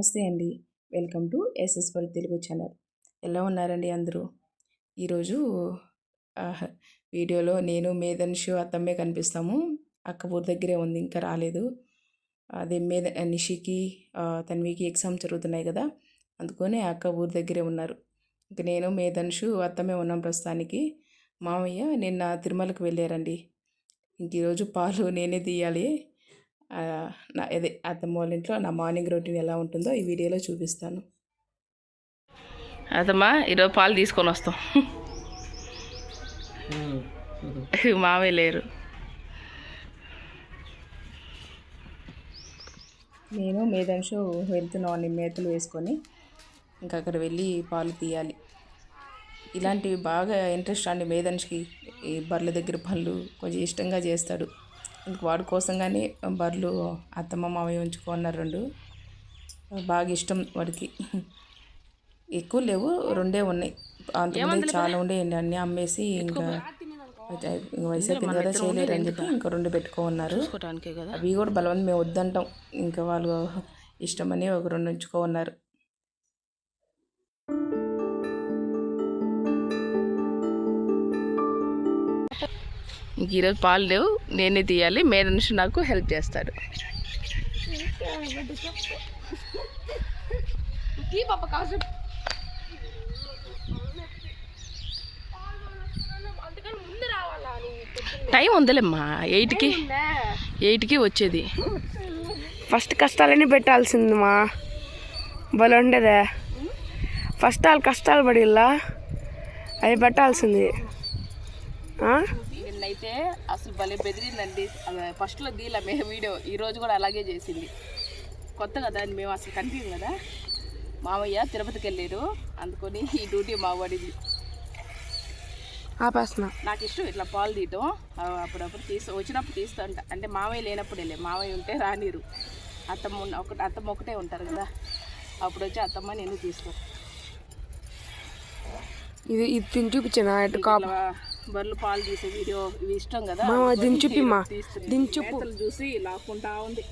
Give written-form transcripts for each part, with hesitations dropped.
నమస్తే అండి. Welcome to SS world Telugu channel. ఎలా ఉన్నారండి అందరూ? ఈరోజు ఆహ్, వీడియోలో నేను, మేధన్షు, అత్తమ్మే కనిపిస్తాము. అక్క ఊరి దగ్గరే ఉంది, ఇంకా రాలేదు. అదే నిషికి, తన్వికి ఎగ్జామ్స్ జరుగుతున్నాయి కదా, అందుకని అక్క ఊరి దగ్గరే ఉన్నారు. ఇంక నేను, మేధన్షు, అత్తమ్మే ఉన్నాం ప్రస్తుతానికి. మామయ్య నిన్న తిరుమలకు వెళ్ళారండి. ఇంక ఈరోజు పాలు నేనే తీయాలి. అదే అత్తమ్మ వాళ్ళ ఇంట్లో నా మార్నింగ్ రొటీన్ ఎలా ఉంటుందో ఈ వీడియోలో చూపిస్తాను. అత్తమ్మ ఈరోజు పాలు తీసుకొని వస్తాం. మావే లేరు. నేను మేధన్షు వెళ్తున్నాను మేతలు వేసుకొని. ఇంకా అక్కడ వెళ్ళి పాలు తీయాలి. ఇలాంటివి బాగా ఇంట్రెస్ట్ అండి మేధన్ష్కి. ఈ బర్రెల దగ్గర పనులు కొంచెం ఇష్టంగా చేస్తాడు. ఇంక వాడి కోసంగానే బర్రెలు అత్తమ్మ మావయ్య ఉంచుకున్నారు 2. బాగా ఇష్టం వాడికి. ఎక్కువ లేవు, 2 ఉన్నాయి. అంతకుముందు చాలా ఉండేయండి, అన్నీ అమ్మేసి ఇంకా వయసు అయిపోయింది కదా చేయలేరు అని చెప్పి ఇంకా 2 పెట్టుకున్నారు. అవి కూడా బలవంతం మేము వద్దంటాం, ఇంకా వాళ్ళు ఇష్టమని ఒక 2 ఉంచుకున్నారు. ఇంక ఈరోజు పాలు లేవు, నేనే తీయాలి. మేధన్షు నాకు హెల్ప్ చేస్తాడు. టైం ఉందిలేమ్మా, 8కి వచ్చేది. ఫస్ట్ కష్టాలన్నీ పెట్టాల్సిందిమా, భలే ఉండేదే. ఫస్ట్ వాళ్ళు కష్టాలు పడిల్లా, అవి పెట్టాల్సింది. నిన్నైతే అసలు భలే బెదిరిందండి. ఫస్ట్లో దీలా మేము వీడియో, ఈరోజు కూడా అలాగే చేసింది. కొత్త కదా అని మేము అసలు కనిపించదు కదా. మామయ్య తిరుపతికి వెళ్ళారు, అందుకొని ఈ డ్యూటీ మా పడింది. ఆపేస్తున్నా. నాకు ఇష్టం ఇట్లా పాలు తీయటం. అప్పుడప్పుడు వచ్చినప్పుడు తీస్తుంట, అంటే మామయ్య లేనప్పుడు వెళ్ళే. మామయ్య ఉంటే రానిరు. అత్తమ్మ ఒకటే ఉంటారు కదా, అప్పుడు వచ్చి అత్తమ్మ నేను తీస్తాను. ఇది తిని చూపించాను. బర్రెలు పాలు తీసే వీడియో ఇవి ఇష్టం కదా, దీన్ని చూపిమ్మా. దీన్ని చూపు చూసి లాక్కుంటా ఉంది.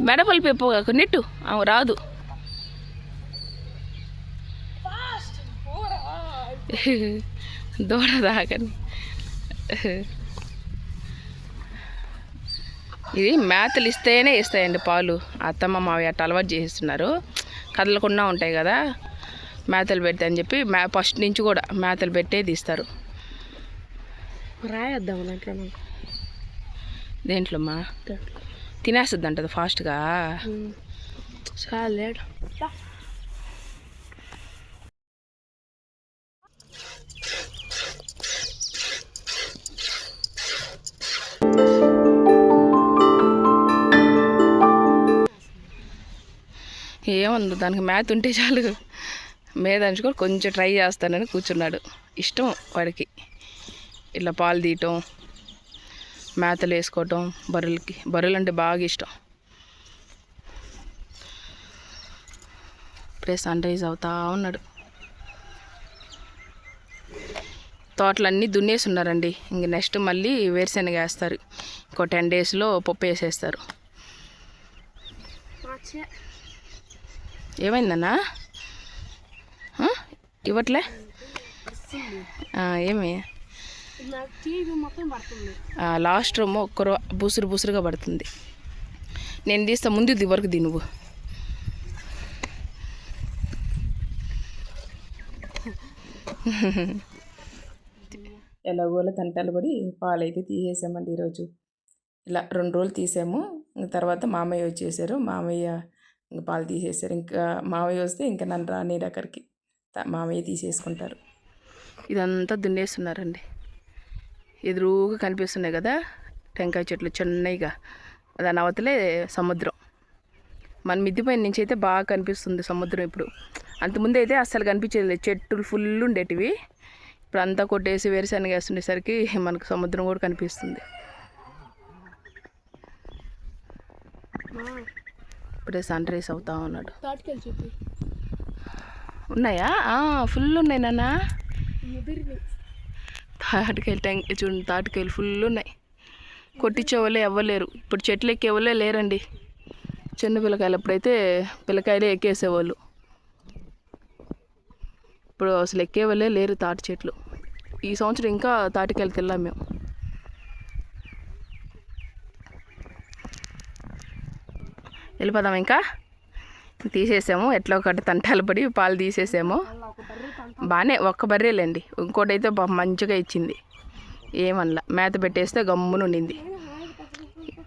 మెడపల్లి పెప్ప నెట్టు ఆమె రాదు. దూడ దాకని ఇది మేతలు ఇస్తేనే ఇస్తాయండి పాలు. అత్తమ్మ మావి అట్ట అలవాటు చేస్తున్నారు, కదలకుండా ఉంటాయి కదా మేతలు పెడితే అని చెప్పి. ఫస్ట్ నుంచి కూడా మేతలు పెట్టేది ఇస్తారు. రాయొద్దాం దేంట్లో మా తినేస్తుంది అంటది ఫాస్ట్గా. చాలా ఏముంది దానికి మేత ఉంటే చాలు. మేధన్షుకొని కొంచెం ట్రై చేస్తానని కూర్చున్నాడు. ఇష్టం వాడికి ఇట్లా పాలు తీయటం, మేతలు వేసుకోవటం. బర్రెలు అంటే బాగా ఇష్టం. ఇప్పుడే సన్ రైజ్ అవుతా ఉన్నాడు. తోటలన్నీ దున్నేసి ఉన్నారండి. ఇంక నెక్స్ట్ మళ్ళీ వేరుశెనగ వేస్తారు. ఇంకో 10 డేస్లో పప్పు వేసేస్తారు. ఏమైందన్నా? ఇవ్వట్లే ఏమి? లాస్ట్ రూమ్ ఒక్కరో బుసురుగా పడుతుంది. నేను తీస్తా, ముందు ఇది వరకు ది నువ్వు. ఎలాగోలా తంటాలు పడి పాలైతే తీసేసామండి ఈరోజు. ఇలా 2 రోజులు తీసాము. తర్వాత మామయ్య వచ్చేసారు. మామయ్య ఇంక పాలు తీసేసారు. ఇంకా మామయ్య వస్తే ఇంకా నన్ను రాని అక్కడికి మామయ్య తీసేసుకుంటారు. ఇదంతా దున్నేస్తున్నారండి. ఎదురుగా కనిపిస్తున్నాయి కదా టెంకాయ చెట్లు చిన్నగా, దాని అవతలే సముద్రం. మన మిద్ది పైన నుంచి అయితే బాగా కనిపిస్తుంది సముద్రం ఇప్పుడు. అంతకుముందు అయితే అస్సలు కనిపించేది లేదు, చెట్లు ఫుల్ ఉండేటివి. ఇప్పుడు అంతా కొట్టేసి వేరుశనగ వేస్తుండేసరికి మనకు సముద్రం కూడా కనిపిస్తుంది. ఇప్పుడే సన్ రైజ్ అవుతా ఉన్నాడు. ఉన్నాయా? ఫుల్ ఉన్నాయి నాన్న. తాటికాయలు చూడండి, తాటికాయలు ఫుల్ ఉన్నాయి. కొట్టించే వాళ్ళే ఎవ్వలేరు ఇప్పుడు, చెట్లు ఎక్కే వాళ్ళే లేరండి. చిన్న పిల్లకాయలు అప్పుడైతే పిల్లకాయలే ఎక్కేసేవాళ్ళు, ఇప్పుడు అసలు ఎక్కే వాళ్ళే లేరు తాటి చెట్లు. ఈ సంవత్సరం ఇంకా తాటికాయలు తిన్నాం మేము. వెళ్ళిపోదాం ఇంకా. తీసేసాము, ఎట్లా ఒకటి తంటాలు పడి పాలు తీసేసాము. బాగానే ఒక్క బర్రేలేండి, ఇంకోటి అయితే మంచిగా ఇచ్చింది, ఏమనలా. మేత పెట్టేస్తే గమ్మున ఉండింది.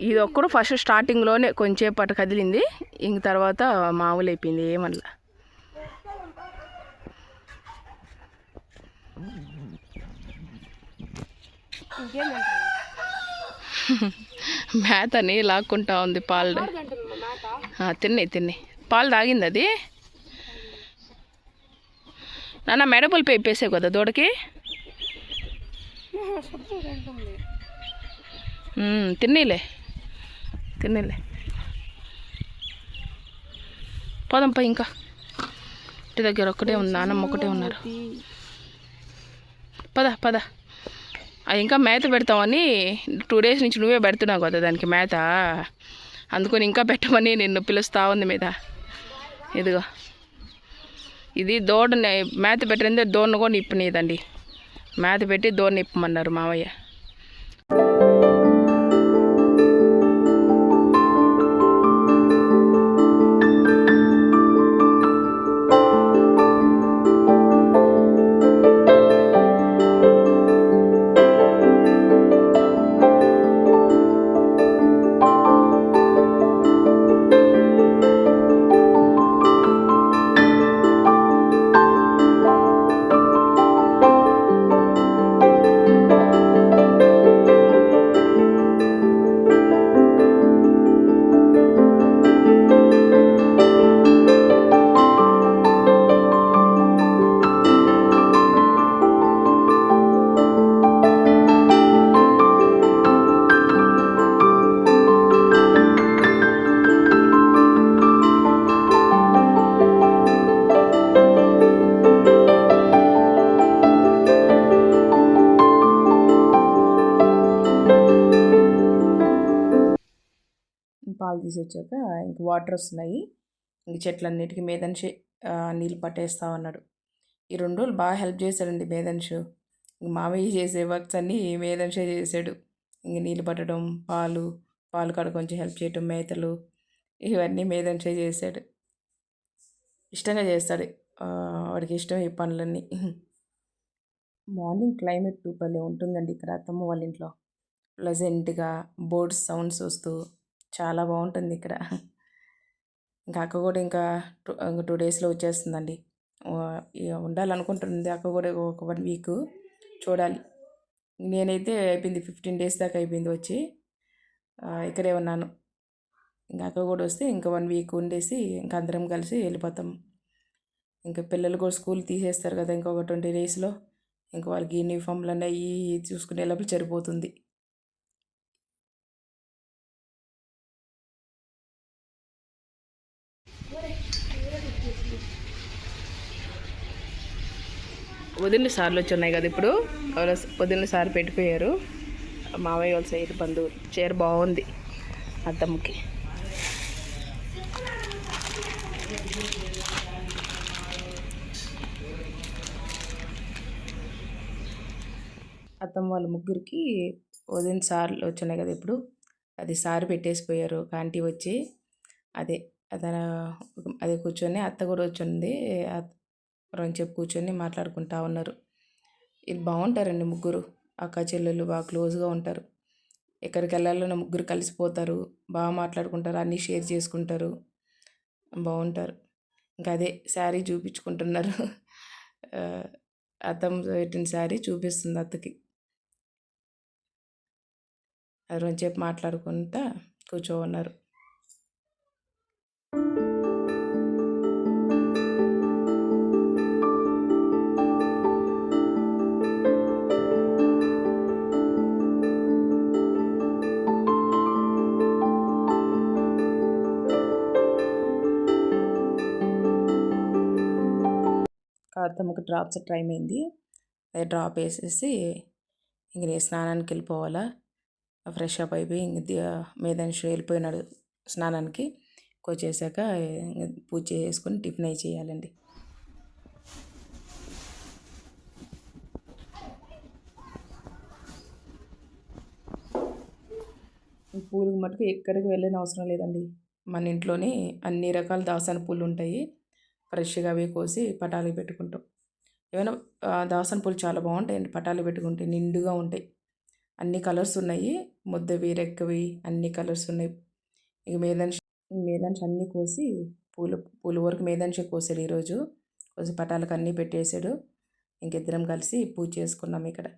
ఇది ఒక్కడు ఫస్ట్ స్టార్టింగ్లోనే కొంచెంసేపు కదిలింది, ఇంక తర్వాత మామూలు అయిపోయింది, ఏమనలా. మేతని లాక్కుంటా ఉంది పాలు. తిన్నాయి పాలు తాగింది అది. నాన్న మెడపలు పెప్పేసావు కదా దూడకి. తిన్నీలే పోదాంపా. ఇంకా ఇంటి దగ్గర ఒక్కటే ఉంది, నాన్నమ్మ ఒకటే ఉన్నారు. పద ఇంకా మేత పెడతామని 2 days నుంచి నువ్వే పెడుతున్నావు కదా దానికి మేత, అందుకని ఇంకా పెట్టమని నిన్ను పిలుస్తా ఉంది మీద. ఇదిగో ఇది దూడని మేత పెట్టిందే, దూడను కూడా నిప్పనీదండి. మేత పెట్టి దూడని నిప్పమన్నారు మావయ్య. పాలు తీసి వచ్చాక ఇంక వాటర్ వస్తున్నాయి, ఇంక చెట్లన్నిటికీ మేదన్షి నీళ్ళు పట్టేస్తా ఉన్నాడు. ఈ 2 రోజులు బాగా హెల్ప్ చేశాడండి మేదన్షు. ఇంక మామయ్య చేసే వర్క్స్ అన్నీ మేదన్షే చేశాడు. ఇంక నీళ్ళు పట్టడం, పాలు కాడ కొంచెం హెల్ప్ చేయటం, మేతలు ఇవన్నీ మేదన్షే చేశాడు. ఇష్టంగా చేస్తాడు, వాడికి ఇష్టం ఈ పనులన్నీ. మార్నింగ్ క్లైమేట్ భలే ఉంటుందండి ఇక్కడ అత్తమ్మ వాళ్ళ ఇంట్లో. ప్లజెంట్గా బోర్డ్స్ సౌండ్స్ వస్తూ చాలా బాగుంటుంది ఇక్కడ. ఇంకా అక్క కూడా ఇంకా 2 daysలో వచ్చేస్తుందండి. ఉండాలనుకుంటుంది అక్క కూడా ఒక 1 week చూడాలి. నేనైతే అయిపోయింది 15 days దాకా అయిపోయింది వచ్చి, ఇక్కడే ఉన్నాను. ఇంకా అక్క కూడా వస్తే ఇంకా 1 week ఉండేసి ఇంకా అందరం కలిసి వెళ్ళిపోతాం. ఇంకా పిల్లలు కూడా స్కూల్ తీసేస్తారు కదా ఇంకొక 20 daysలో. ఇంకా వాళ్ళకి యూనిఫామ్లు అన్నీ అవి చూసుకునే లోపల సరిపోతుంది. వదిన సార్లు వచ్చి ఉన్నాయి కదా ఇప్పుడు, వదిన సార్ పెట్టిపోయారు. మావయ్య వాళ్ళ సైడ్ బంధువులు. చీర బాగుంది అత్తమ్మకి. అత్తమ్మ వాళ్ళ ముగ్గురికి వదిన సార్లు వచ్చినాయి కదా ఇప్పుడు, అది సారి పెట్టేసిపోయారు. ఆంటీ వచ్చి అదే కూర్చొని, అత్త కూడా వచ్చింది, చెప్పు కూర్చొని మాట్లాడుకుంటా ఉన్నారు. ఇది బాగుంటారండి ముగ్గురు అక్క చెల్లెలు, బాగా క్లోజ్గా ఉంటారు. ఎక్కడికి వెళ్ళాలన్నా ముగ్గురు కలిసిపోతారు, బాగా మాట్లాడుకుంటారు, అన్నీ షేర్ చేసుకుంటారు, బాగుంటారు. ఇంకా అదే శారీ చూపించుకుంటున్నారు. అత్తమ్మ పెట్టిన శారీ చూపిస్తుంది అత్తకి. అది కొంచెంసేపు మాట్లాడుకుంటా కూర్చోన్నారు. అత్తమ్మకి డ్రాప్స్ టైం అయింది. అదే డ్రాప్ వేసేసి ఇంక నేను స్నానానికి వెళ్ళిపోవాలా. ఫ్రెష్ అప్ అయిపోయి ఇంక మేధాంశ్ వెళ్ళిపోయినాడు స్నానానికి. వచ్చేసాక పూజ చేసుకొని టిఫిన్ అయి చేయాలండి. పూలకు మటుకు ఎక్కడికి వెళ్ళని అవసరం లేదండి. మన ఇంట్లోనే అన్ని రకాల దాసాన పూలు ఉంటాయి. ఫ్రెష్గా అవి కోసి పటాలకు పెట్టుకుంటాం. ఏమైనా దాసాన పూలు చాలా బాగుంటాయండి. పటాలు పెట్టుకుంటే నిండుగా ఉంటాయి. అన్ని కలర్స్ ఉన్నాయి. ముద్ద వీరెక్కవి అన్ని కలర్స్ ఉన్నాయి. ఇక మేధాంశ్ అన్నీ కోసి పూల వరకు మేధాంశే కోసాడు ఈరోజు. కోసి పటాలకు అన్నీ పెట్టేశాడు. ఇంకిద్దరం కలిసి పూజ చేసుకున్నాం ఇక్కడ.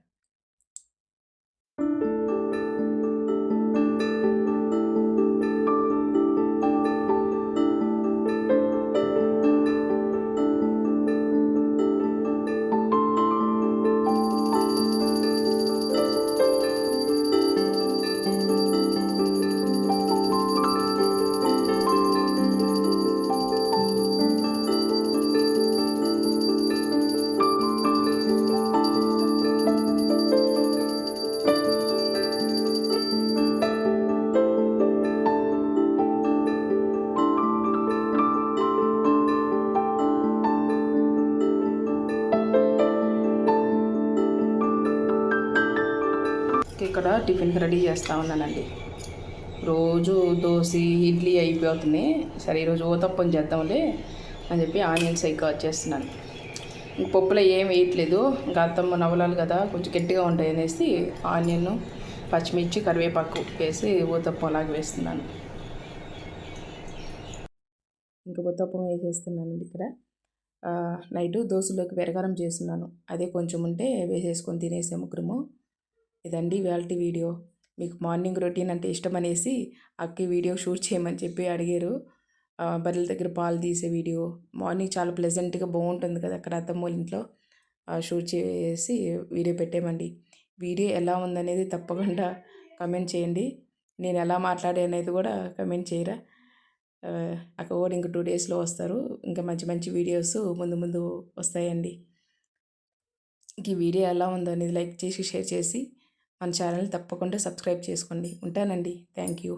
ఇక్కడ టిఫిన్కి రెడీ చేస్తూ ఉన్నానండి. రోజు దోశ ఇడ్లీ అయిపోతున్నాయి. సరే ఈరోజు ఊతప్పం చేద్దాంలే అని చెప్పి ఆనియన్స్ అవి కట్ చేస్తున్నాను. ఇంక పప్పులో ఏం వేయట్లేదు. ఇంకా అత్తమ్మ నవలాలు కదా కొంచెం గట్టిగా ఉంటాయి అనేసి ఆనియన్, పచ్చిమిర్చి, కరివేపాకు వేసి ఊతప్పం లాగా వేస్తున్నాను. ఇంకా ఊతప్పం వేసేస్తున్నానండి ఇక్కడ. నైటు దోశలోకి పెరగారం చేస్తున్నాను. అదే కొంచెం ఉంటే వేసేసుకొని తినేసే ముగ్గురము. ఇదండి ఇవాల్టి వీడియో. మీకు మార్నింగ్ రొటీన్ అంటే ఇష్టం అనేసి అక్క వీడియో షూట్ చేయమని చెప్పి అడిగారు. బర్రెల దగ్గర పాలు తీసే వీడియో మార్నింగ్ చాలా ప్లెజెంట్గా బాగుంటుంది కదా అక్కడ అత్తమ్మ వాళ్ళ ఇంట్లో. షూట్ చేసి వీడియో పెట్టామండి. వీడియో ఎలా ఉందనేది తప్పకుండా కమెంట్ చేయండి. నేను ఎలా మాట్లాడే కూడా కమెంట్ చేయరా. అక్క కూడా ఇంక 2 డేస్లో వస్తారు. ఇంకా మంచి మంచి వీడియోస్ ముందు ముందు వస్తాయండి. ఈ వీడియో ఎలా ఉందో అనేది లైక్ చేసి షేర్ చేసి మన ఛానల్ తప్పకుండా సబ్స్క్రైబ్ చేసుకోండి. ఉంటానండి. Thank you.